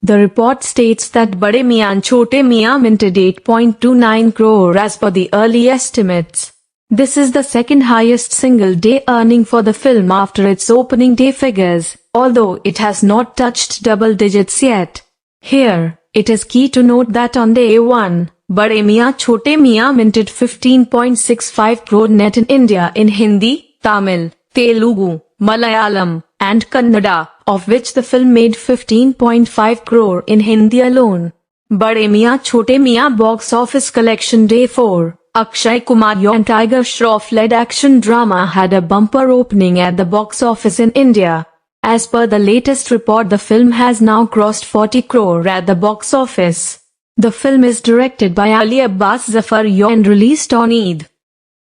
The report states that Bade Mian Chote Mian minted 8.29 crore as per the early estimates. This is the second highest single day earning for the film after its opening day figures, although it has not touched double digits yet. Here, it is key to note that on day 1, Bade Mian Chote Mian minted 15.65 crore net in India in Hindi, Tamil, Telugu, Malayalam, and Kannada, of which the film made 15.5 crore in Hindi alone. Bade Mian Chote Mian box office collection day 4. Akshay Kumar and Tiger Shroff-led action drama had a bumper opening at the box office in India. As per the latest report, the film has now crossed 40 crore at the box office. The film is directed by Ali Abbas Zafar and released on Eid.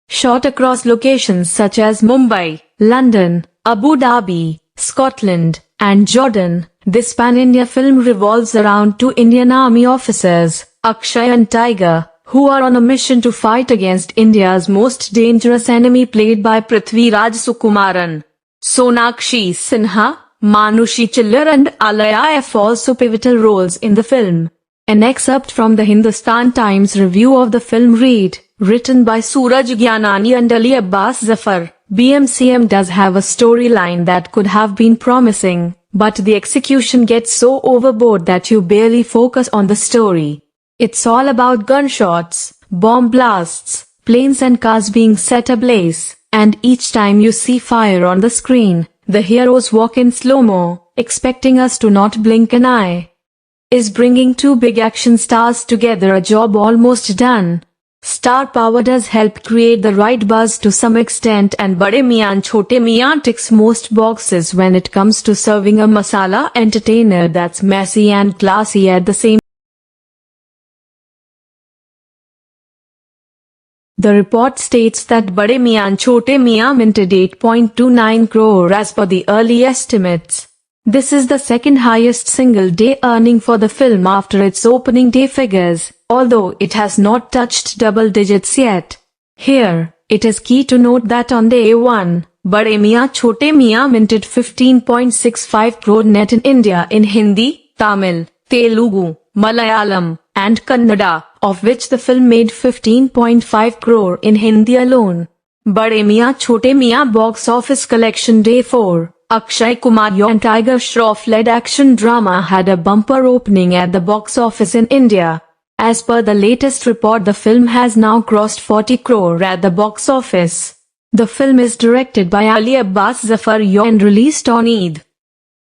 Shot across locations such as Mumbai, London, Abu Dhabi, Scotland, and Jordan, this pan-India film revolves around two Indian Army officers, Akshay and Tiger, who are on a mission to fight against India's most dangerous enemy, played by Prithviraj Sukumaran. Sonakshi Sinha, Manushi Chillar and Alaya have also pivotal roles in the film. An excerpt from the Hindustan Times review of the film read, written by Suraj Gyanani and Ali Abbas Zafar, BMCM does have a storyline that could have been promising, but the execution gets so overboard that you barely focus on the story. It's all about gunshots, bomb blasts, planes and cars being set ablaze, and each time you see fire on the screen, the heroes walk in slow-mo, expecting us to not blink an eye. Is bringing two big action stars together a job almost done? Star power does help create the right buzz to some extent, and Bade Mian Chote Mian ticks most boxes when it comes to serving a masala entertainer that's messy and classy at the same time. The report states that Bade Mian Chote Mian minted 8.29 crore as per the early estimates. This is the second highest single day earning for the film after its opening day figures, although it has not touched double digits yet. Here, it is key to note that on day 1, Bade Mian Chote Mian minted 15.65 crore net in India in Hindi, Tamil, Telugu, Malayalam, and Kannada, of which the film made 15.5 crore in Hindi alone. Bade Mian Chote Mian box office collection day 4. Akshay Kumar and Tiger Shroff-led action drama had a bumper opening at the box office in India. As per the latest report, the film has now crossed 40 crore at the box office. The film is directed by Ali Abbas Zafar and released on Eid.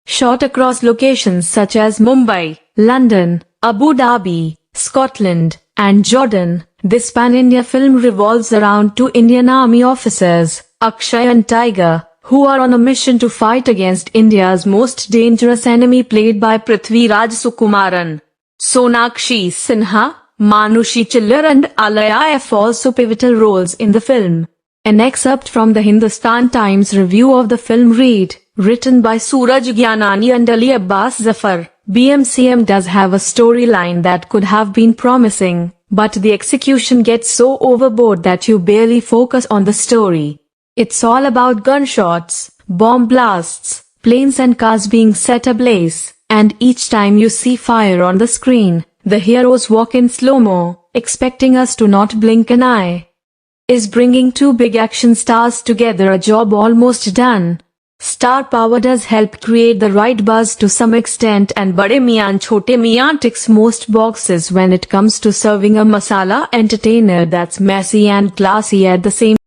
Shot across locations such as Mumbai, London, Abu Dhabi, Scotland, and Jordan, this pan-India film revolves around two Indian Army officers, Akshay and Tiger, who are on a mission to fight against India's most dangerous enemy, played by Prithviraj Sukumaran. Sonakshi Sinha, Manushi Chillar and Alaya have also pivotal roles in the film. An excerpt from the Hindustan Times review of the film read, written by Suraj Gyanani and Ali Abbas Zafar, BMCM does have a storyline that could have been promising, but the execution gets so overboard that you barely focus on the story. It's all about gunshots, bomb blasts, planes and cars being set ablaze, and each time you see fire on the screen, the heroes walk in slow-mo, expecting us to not blink an eye. Is bringing two big action stars together a job almost done? Star power does help create the right buzz to some extent, and Bade Mian Chote Mian ticks most boxes when it comes to serving a masala entertainer that's messy and classy at the same time.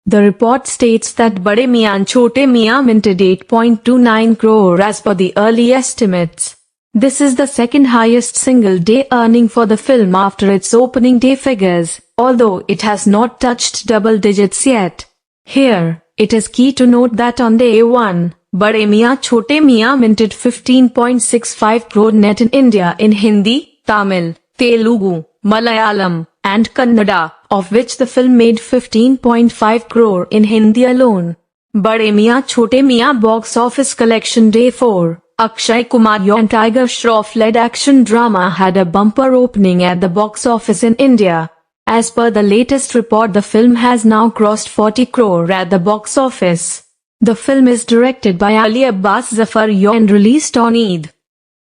The report states that Bade Mian Chote Mian minted 8.29 crore as per the early estimates. This is the second highest single day earning for the film after its opening day figures, although it has not touched double digits yet. Here, it is key to note that on day 1, Bade Mian Chote Mian minted 15.65 crore net in India in Hindi, Tamil, Telugu, Malayalam, and Kannada, of which the film made 15.5 crore in Hindi alone. Bade Mian Chote Mian box office collection day 4. Akshay Kumar and Tiger Shroff-led action drama had a bumper opening at the box office in India. As per the latest report, the film has now crossed 40 crore at the box office. The film is directed by Ali Abbas Zafar and released on Eid.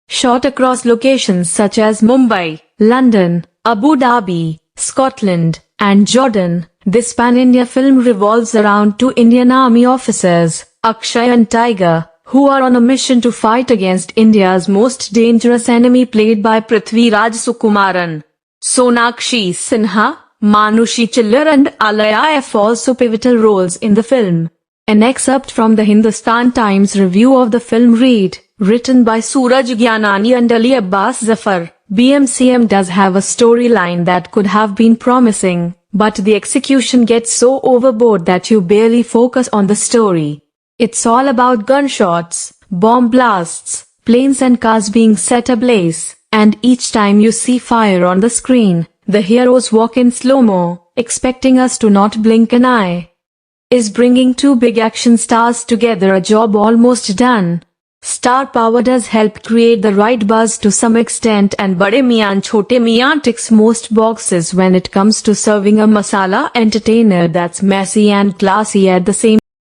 Shot across locations such as Mumbai, London, Abu Dhabi, Scotland, and Jordan, this pan-India film revolves around two Indian Army officers, Akshay and Tiger, who are on a mission to fight against India's most dangerous enemy played by Prithviraj Sukumaran. Sonakshi Sinha, Manushi Chillar and Alaya have also pivotal roles in the film. An excerpt from the Hindustan Times review of the film read, written by Suraj Gyanani and Ali Abbas Zafar, BMCM does have a storyline that could have been promising, but the execution gets so overboard that you barely focus on the story. It's all about gunshots, bomb blasts, planes and cars being set ablaze, and each time you see fire on the screen, the heroes walk in slow-mo, expecting us to not blink an eye. Is bringing two big action stars together a job almost done? Star power does help create the right buzz to some extent, and Bade Miyan Chote Miyan ticks most boxes when it comes to serving a masala entertainer that's messy and classy at the same time.